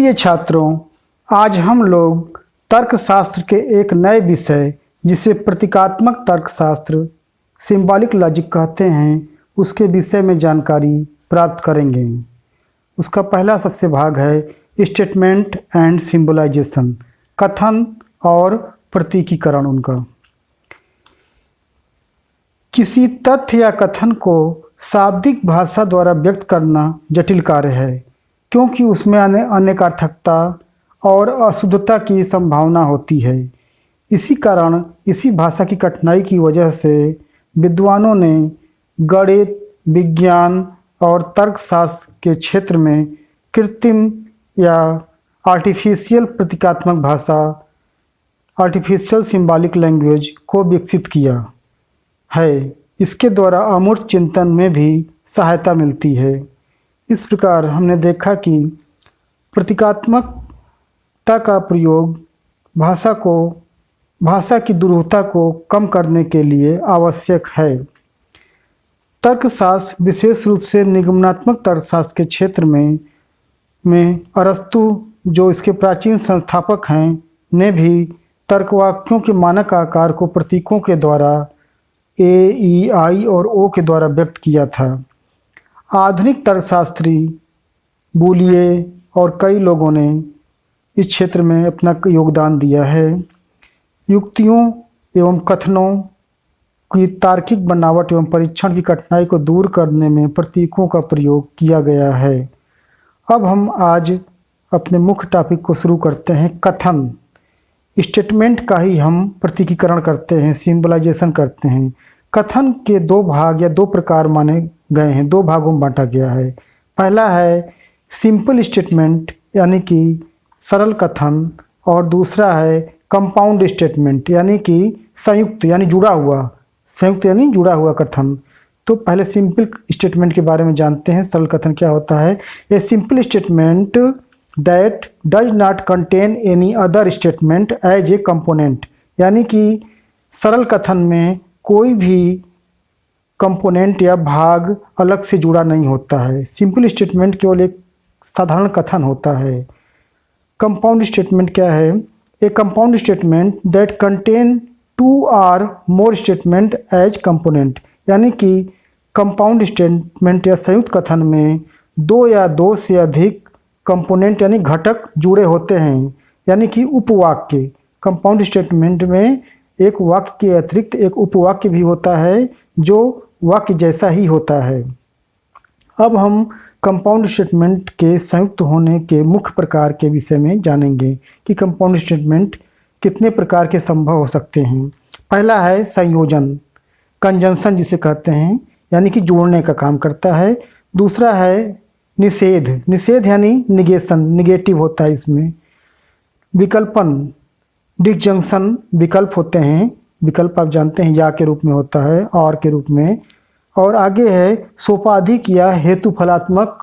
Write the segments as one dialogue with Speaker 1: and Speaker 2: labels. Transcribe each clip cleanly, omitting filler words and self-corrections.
Speaker 1: प्रिय छात्रों, आज हम लोग तर्कशास्त्र के एक नए विषय जिसे प्रतीकात्मक तर्कशास्त्र सिंबॉलिक लॉजिक कहते हैं, उसके विषय में जानकारी प्राप्त करेंगे। उसका पहला सबसे भाग है स्टेटमेंट एंड सिंबलाइजेशन, कथन और प्रतीकीकरण। उनका किसी तथ्य या कथन को शाब्दिक भाषा द्वारा व्यक्त करना जटिल कार्य है, क्योंकि उसमें अनेकार्थकता और अशुद्धता की संभावना होती है। इसी कारण इसी भाषा की कठिनाई की वजह से विद्वानों ने गणित, विज्ञान और तर्कशास्त्र के क्षेत्र में कृत्रिम या आर्टिफिशियल प्रतीकात्मक भाषा, आर्टिफिशियल सिंबॉलिक लैंग्वेज को विकसित किया है। इसके द्वारा अमूर्त चिंतन में भी सहायता मिलती है। इस प्रकार हमने देखा कि प्रतीकात्मकता का प्रयोग भाषा की दुरूहता को कम करने के लिए आवश्यक है। तर्कशास्त्र विशेष रूप से निगमनात्मक तर्कशास्त्र के क्षेत्र में अरस्तु, जो इसके प्राचीन संस्थापक हैं, ने भी तर्कवाक्यों के मानक आकार को प्रतीकों के द्वारा ए, ई, आई और ओ के द्वारा व्यक्त किया था। आधुनिक तर्कशास्त्री बूलिए और कई लोगों ने इस क्षेत्र में अपना योगदान दिया है। युक्तियों एवं कथनों की तार्किक बनावट एवं परीक्षण की कठिनाई को दूर करने में प्रतीकों का प्रयोग किया गया है। अब हम आज अपने मुख्य टॉपिक को शुरू करते हैं, कथन। स्टेटमेंट का ही हम प्रतीकीकरण करते हैं, सिंबलाइजेशन करते हैं। कथन के दो भाग या दो प्रकार माने गए हैं, दो भागों में बांटा गया है। पहला है सिंपल स्टेटमेंट यानी कि सरल कथन, और दूसरा है कंपाउंड स्टेटमेंट यानी कि संयुक्त यानी जुड़ा हुआ कथन। तो पहले सिंपल स्टेटमेंट के बारे में जानते हैं। सरल कथन क्या होता है? A simple statement that does not contain any other statement as a component, यानी कि सरल कथन में कोई भी कंपोनेंट या भाग अलग से जुड़ा नहीं होता है। सिंपल स्टेटमेंट केवल एक साधारण कथन होता है। कंपाउंड स्टेटमेंट क्या है? A compound statement that contain two or more statement as component, यानी कि कंपाउंड स्टेटमेंट या संयुक्त कथन में दो या दो से अधिक कंपोनेंट यानी घटक जुड़े होते हैं, यानी कि उपवाक्य। कंपाउंड स्टेटमेंट में एक वाक्य के अतिरिक्त एक उपवाक्य भी होता है जो वाक्य जैसा ही होता है। अब हम कंपाउंड स्टेटमेंट के संयुक्त होने के मुख्य प्रकार के विषय में जानेंगे कि कंपाउंड स्टेटमेंट कितने प्रकार के संभव हो सकते हैं। पहला है संयोजन, कंजंक्शन जिसे कहते हैं, यानी कि जोड़ने का काम करता है। दूसरा है निषेध यानी निगेशन, निगेटिव होता है इसमें। विकल्पन, डिसजंक्शन विकल्प होते हैं। विकल्प आप जानते हैं या के रूप में होता है, और के रूप में। और आगे है सोपाधिक या हेतुफलात्मक,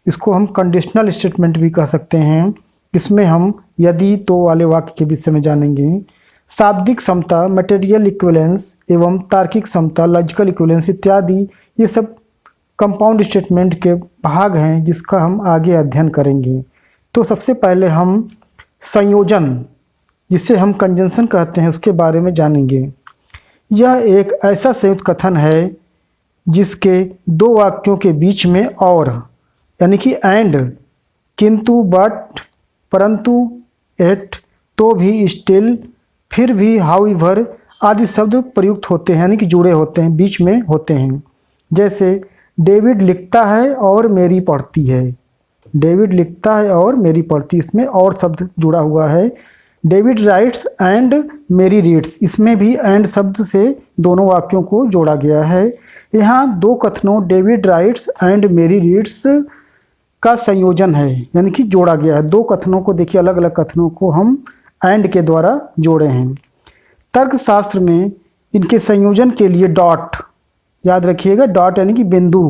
Speaker 1: इसको हम कंडीशनल स्टेटमेंट भी कह सकते हैं। इसमें हम यदि तो वाले वाक्य के विषय में जानेंगे। शाब्दिक समता, मटेरियल इक्विवेलेंस एवं तार्किक समता, लॉजिकल इक्विवेलेंस इत्यादि, ये सब कंपाउंड स्टेटमेंट के भाग हैं जिसका हम आगे अध्ययन करेंगे। तो सबसे पहले हम संयोजन, जिसे हम कंजंक्शन कहते हैं, उसके बारे में जानेंगे। यह एक ऐसा संयुक्त कथन है जिसके दो वाक्यों के बीच में और, यानी कि एंड, किंतु, बट, परंतु, एट, तो भी, स्टिल, फिर भी, हाउएवर आदि शब्द प्रयुक्त होते हैं, यानी कि जुड़े होते हैं, बीच में होते हैं। जैसे डेविड लिखता है और मेरी पढ़ती है। डेविड लिखता है और मेरी पढ़ती, इसमें और शब्द जुड़ा हुआ है। डेविड राइट्स एंड मेरी रीड्स, इसमें भी एंड शब्द से दोनों वाक्यों को जोड़ा गया है। यहाँ दो कथनों डेविड राइट्स एंड मेरी रीड्स का संयोजन है, यानी कि जोड़ा गया है। दो कथनों को देखिए, अलग अलग कथनों को हम एंड के द्वारा जोड़े हैं। तर्कशास्त्र में इनके संयोजन के लिए डॉट, याद रखिएगा, डॉट यानी कि बिंदु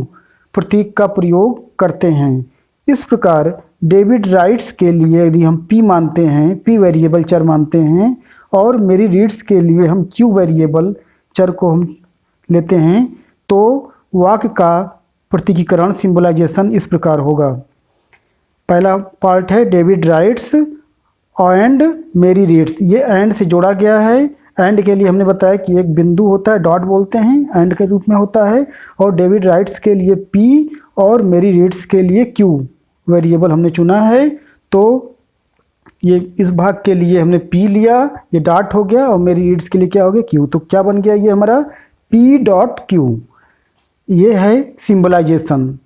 Speaker 1: प्रतीक का प्रयोग करते हैं। इस प्रकार डेविड राइट्स के लिए यदि हम पी मानते हैं, पी वेरिएबल चर मानते हैं, और मेरी रीड्स के लिए हम क्यू वेरिएबल चर को हम लेते हैं, तो वाक्य का प्रतीकीकरण, सिंबलाइजेशन इस प्रकार होगा। पहला पार्ट है डेविड राइट्स एंड मेरी रीड्स, ये एंड से जोड़ा गया है। एंड के लिए हमने बताया कि एक बिंदु होता है, डॉट बोलते हैं, एंड के रूप में होता है। और डेविड राइट्स के लिए पी और मेरी रीड्स के लिए क्यू वेरिएबल हमने चुना है। तो ये इस भाग के लिए हमने पी लिया, ये डॉट हो गया, और मेरी रीड्स के लिए क्या हो गया, क्यू। तो क्या बन गया ये हमारा पी डॉट क्यू। ये है सिंबलाइजेशन।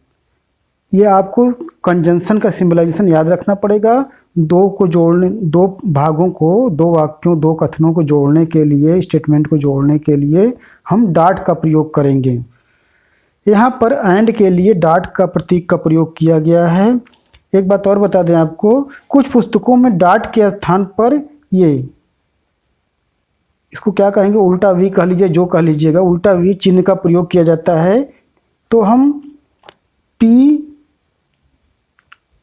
Speaker 1: ये आपको कंजंक्शन का सिंबलाइजेशन याद रखना पड़ेगा। दो को जोड़ने, दो भागों को, दो वाक्यों, दो कथनों को जोड़ने के लिए, स्टेटमेंट को जोड़ने के लिए हम डॉट का प्रयोग करेंगे। यहाँ पर एंड के लिए डॉट का प्रतीक का प्रयोग किया गया है। एक बात और बता दें आपको, कुछ पुस्तकों में डॉट के स्थान पर ये, इसको क्या कहेंगे, उल्टा वी कह लीजिए, जो कह लीजिएगा, उल्टा वी चिन्ह का प्रयोग किया जाता है। तो हम पी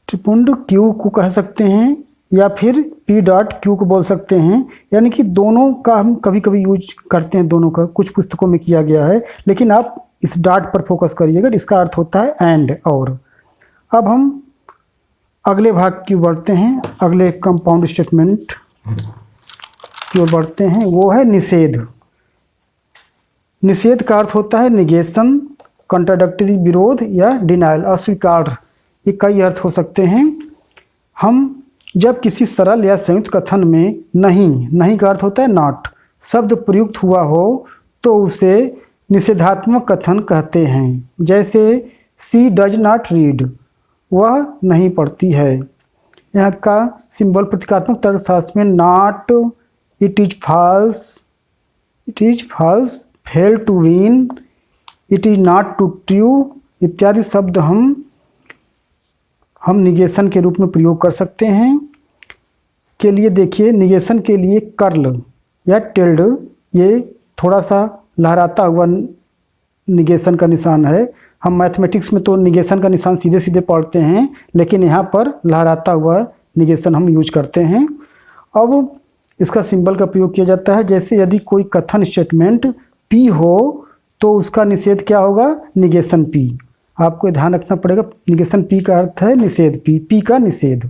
Speaker 1: त्रिपुंड क्यू को कह सकते हैं, या फिर पी डॉट क्यू को बोल सकते हैं। यानी कि दोनों का हम कभी कभी यूज करते हैं, दोनों का कुछ पुस्तकों में किया गया है। लेकिन आप इस डॉट पर फोकस करिएगा, इसका अर्थ होता है एंड और। अब हम अगले भाग की ओर बढ़ते हैं, अगले कंपाउंड स्टेटमेंट की ओर बढ़ते हैं, वो है निषेध। निषेध का अर्थ होता है निगेशन, कंट्राडक्टरी, विरोध या डिनायल, अस्वीकार। ये कई अर्थ हो सकते हैं। हम जब किसी सरल या संयुक्त कथन में नहीं का अर्थ होता है नॉट शब्द प्रयुक्त हुआ हो तो उसे निषेधात्मक कथन कहते हैं। जैसे सी डज नॉट रीड, वह नहीं पढ़ती है। यहाँ का सिंबल प्रतीकात्मक तर्कशास्त्र में not, it is false, fail to win, it is not to true इत्यादि शब्द हम निगेशन के रूप में प्रयोग कर सकते हैं। के लिए देखिए, निगेशन के लिए कर्ल या टिल्ड, ये थोड़ा सा लहराता हुआ निगेशन का निशान है। हम मैथमेटिक्स में तो निगेशन का निशान सीधे सीधे पढ़ते हैं, लेकिन यहाँ पर लहराता हुआ निगेशन हम यूज करते हैं। अब इसका सिंबल का प्रयोग किया जाता है। जैसे यदि कोई कथन स्टेटमेंट पी हो तो उसका निषेध क्या होगा, निगेशन पी। आपको ध्यान रखना पड़ेगा, निगेशन पी का अर्थ है निषेध, पी का निषेध।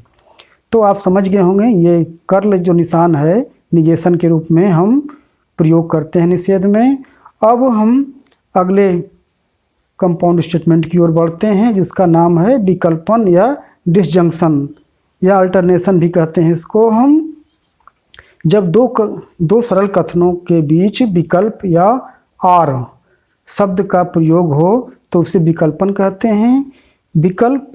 Speaker 1: तो आप समझ गए होंगे, ये कर्ल जो निशान है निगेशन के रूप में हम प्रयोग करते हैं निषेध में। अब हम अगले कंपाउंड स्टेटमेंट की ओर बढ़ते हैं, जिसका नाम है विकल्पन या डिसजंक्शन या अल्टरनेशन भी कहते हैं इसको हम। जब दो सरल कथनों के बीच विकल्प या आर शब्द का प्रयोग हो तो उसे विकल्पन कहते हैं। विकल्प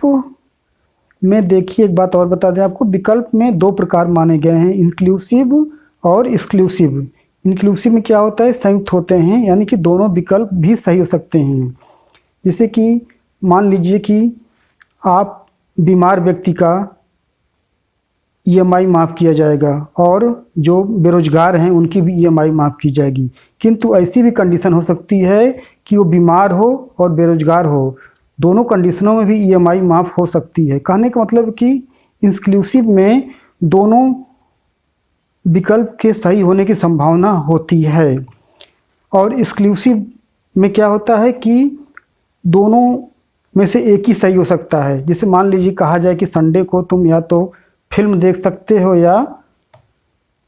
Speaker 1: में देखिए, एक बात और बता दें आपको, विकल्प में दो प्रकार माने गए हैं, इंक्लूसिव और एक्सक्लूसिव। इंक्लूसिव में क्या होता है, संयुक्त होते हैं, यानी कि दोनों विकल्प भी सही हो सकते हैं। जैसे कि मान लीजिए कि आप बीमार व्यक्ति का ईएमआई माफ़ किया जाएगा और जो बेरोजगार हैं उनकी भी ईएमआई माफ़ की जाएगी। किंतु ऐसी भी कंडीशन हो सकती है कि वो बीमार हो और बेरोजगार हो, दोनों कंडीशनों में भी ईएमआई माफ़ हो सकती है। कहने का मतलब कि इंक्लूसिव में दोनों विकल्प के सही होने की संभावना होती है, और एक्सक्लूसिव में क्या होता है कि दोनों में से एक ही सही हो सकता है। जैसे मान लीजिए कहा जाए कि संडे को तुम या तो फिल्म देख सकते हो या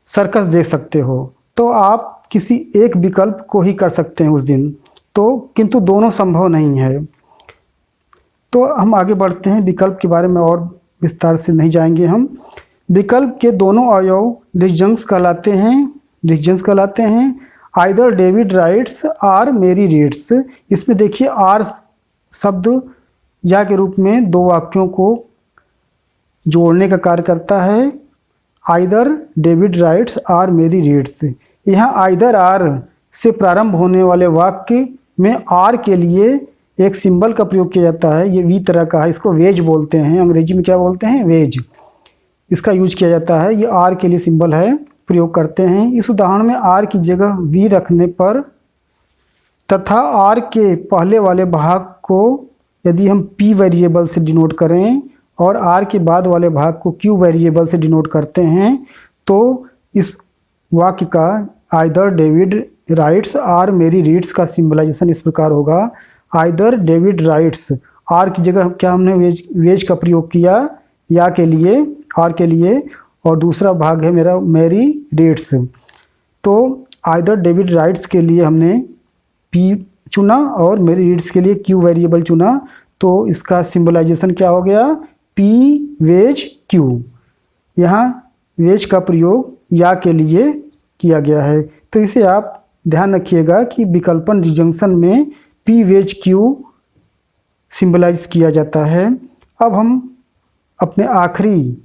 Speaker 1: सर्कस देख सकते हो, तो आप किसी एक विकल्प को ही कर सकते हैं उस दिन, तो किंतु दोनों संभव नहीं है। तो हम आगे बढ़ते हैं, विकल्प के बारे में और विस्तार से नहीं जाएंगे हम। विकल्प के दोनों अवयव डिसजंक्शन कहलाते हैं। आइदर डेविड राइट्स आर मेरी रीड्स, इसमें देखिए आर शब्द या के रूप में दो वाक्यों को जोड़ने का कार्य करता है। आइदर डेविड राइट्स आर मेरी रीड्स, यहाँ आइदर आर से प्रारंभ होने वाले वाक्य में आर के लिए एक सिंबल का प्रयोग किया जाता है। ये वी तरह का है, इसको वेज बोलते हैं, अंग्रेजी में क्या बोलते हैं, वेज। इसका यूज किया जाता है, ये आर के लिए सिंबल है, प्रयोग करते हैं। इस उदाहरण में आर की जगह वी रखने पर तथा आर के पहले वाले भाग को यदि हम पी वेरिएबल से डिनोट करें और आर के बाद वाले भाग को क्यू वेरिएबल से डिनोट करते हैं, तो इस वाक्य का आइदर डेविड राइट्स आर मेरी रीड्स का सिंबलाइजेशन इस प्रकार होगा। आइदर डेविड राइट्स, आर की जगह क्या हमने वेज का प्रयोग किया, या के लिए, आर के लिए, और दूसरा भाग है मेरा मैरी रीड्स। तो आइदर डेविड राइट्स के लिए हमने पी चुना और मैरी रीड्स के लिए क्यू वेरिएबल चुना। तो इसका सिंबलाइजेशन क्या हो गया, पी वेज क्यू। यहाँ वेज का प्रयोग या के लिए किया गया है। तो इसे आप ध्यान रखिएगा कि विकल्पन डिजंक्शन में पी वेज क्यू सिंबलाइज किया जाता है। अब हम अपने आखिरी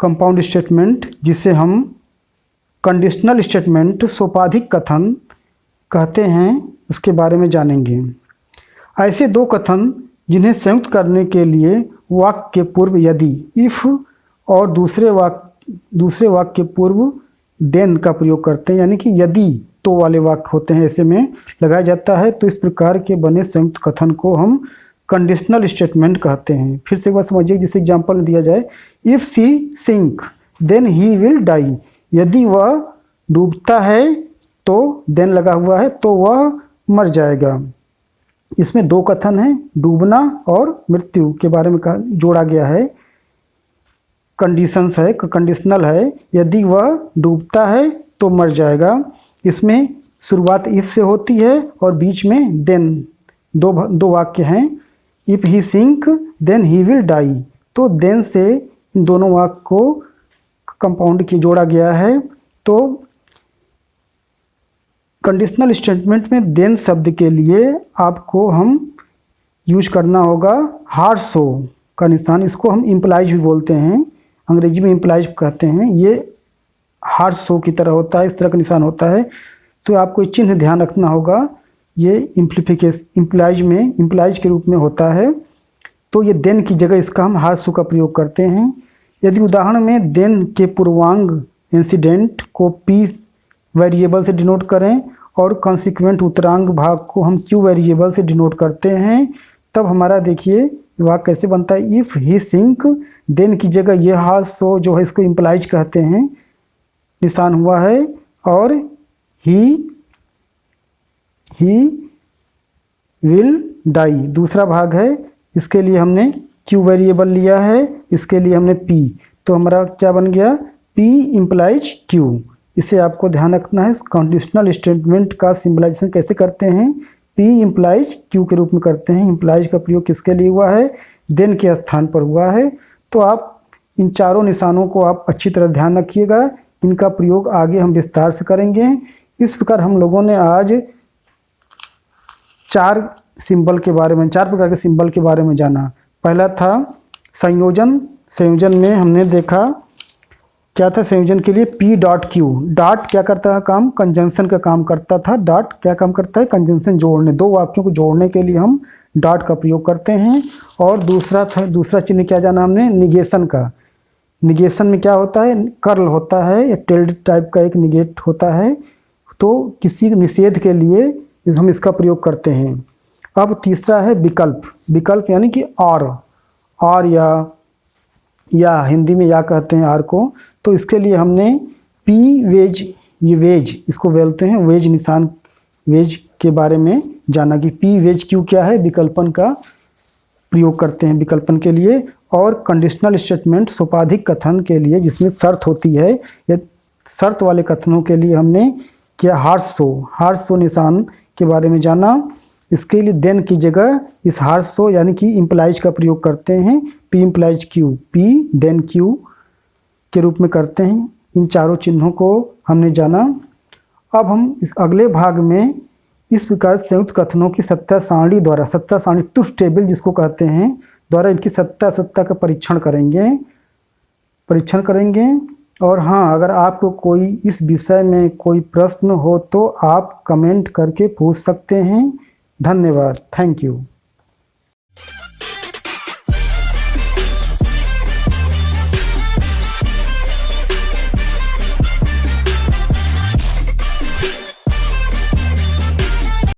Speaker 1: कंपाउंड स्टेटमेंट, जिसे हम कंडीशनल स्टेटमेंट सोपाधिक कथन कहते हैं, उसके बारे में जानेंगे। ऐसे दो कथन जिन्हें संयुक्त करने के लिए वाक्य के पूर्व यदि, इफ, और दूसरे वाक्य के पूर्व देन का प्रयोग करते हैं, यानी कि यदि तो वाले वाक्य होते हैं, ऐसे में लगाया जाता है। तो इस प्रकार के बने संयुक्त कथन को हम कंडीशनल स्टेटमेंट कहते हैं। फिर से एक बार समझिए, जिस एग्जाम्पल में दिया जाए, if she sink then he will die. यदि वह डूबता है तो देन लगा हुआ है तो वह मर जाएगा। इसमें दो कथन हैं, डूबना और मृत्यु के बारे में जोड़ा गया है। कंडीशंस है, कंडीशनल है, यदि वह डूबता है तो मर जाएगा। इसमें शुरुआत इफ से होती है और बीच में देन, दो वाक्य हैं, if he sink then he will die. तो देन से इन दोनों वाक्य को कंपाउंड की जोड़ा गया है। तो कंडीशनल स्टेटमेंट में देन शब्द के लिए आपको हम यूज करना होगा हार्ड सो का निशान। इसको हम इम्प्लाइज भी बोलते हैं, अंग्रेजी में इम्प्लाइज कहते हैं। ये हार्ड सो की तरह होता है, इस तरह का निशान होता है। तो आपको चिन्ह ध्यान रखना होगा, ये इम्प्लाइज के रूप में होता है। तो ये देन की जगह इसका हम हार्ड सो का प्रयोग करते हैं। यदि उदाहरण में देन के पूर्वांग इंसिडेंट को पी वेरिएबल से डिनोट करें और कॉन्सिक्वेंट उत्तरांग भाग को हम क्यू वेरिएबल से डिनोट करते हैं, तब हमारा देखिए वाक्य कैसे बनता है, इफ़ ही सिंक देन की जगह ये हार्ड सो जो है इसको इम्प्लाइज कहते हैं, निशान हुआ है, और ही विल डाई दूसरा भाग है, इसके लिए हमने क्यू वेरिएबल लिया है, इसके लिए हमने पी। तो हमारा क्या बन गया, पी इम्प्लाइज क्यू। इसे आपको ध्यान रखना है। कंडीशनल स्टेटमेंट का सिंबलाइजेशन कैसे करते हैं, पी इम्प्लाइज क्यू के रूप में करते हैं। इम्प्लाइज का प्रयोग किसके लिए हुआ है, देन के स्थान पर हुआ है। तो आप इन चारों निशानों को आप अच्छी तरह ध्यान रखिएगा, इनका प्रयोग आगे हम विस्तार से करेंगे। इस प्रकार हम लोगों ने आज चार प्रकार के सिंबल के बारे में जाना। पहला था संयोजन। संयोजन में हमने देखा क्या था, संयोजन के लिए पी डॉट क्यू। डॉट क्या करता है काम, कंजंक्शन का काम करता था। डॉट क्या काम करता है, कंजंक्शन जोड़ने, दो वाक्यों को जोड़ने के लिए हम डॉट का प्रयोग करते हैं। और दूसरा चिन्ह क्या जाना हमने, निगेशन का। निगेशन में क्या होता है, कर्ल होता है, एक टिल्ड टाइप का एक निगेट होता है। तो किसी निषेध के लिए हम इसका प्रयोग करते हैं। अब तीसरा है विकल्प। विकल्प यानी कि और या हिंदी में या कहते हैं आर को। तो इसके लिए हमने पी वेज, ये वेज इसको बोलते हैं, वेज निशान, वेज के बारे में जाना कि पी वेज क्यू क्या है, विकल्पन का प्रयोग करते हैं विकल्पन के लिए। और कंडीशनल स्टेटमेंट सोपाधिक कथन के लिए जिसमें शर्त होती है, या शर्त वाले कथनों के लिए हमने क्या, हार्ड सो निशान के बारे में जाना। इसके लिए देन की जगह इस हार्ड सो यानी कि इम्प्लाइज का प्रयोग करते हैं, P implies Q, P then Q के रूप में करते हैं। इन चारों चिन्हों को हमने जाना। अब हम इस अगले भाग में इस प्रकार संयुक्त कथनों की सत्ता सारणी द्वारा, सत्ता सारणी ट्रुथ टेबल जिसको कहते हैं, द्वारा इनकी सत्ता का परीक्षण करेंगे। और हाँ, अगर आपको कोई इस विषय में कोई प्रश्न हो तो आप कमेंट करके पूछ सकते हैं। धन्यवाद, थैंक यू।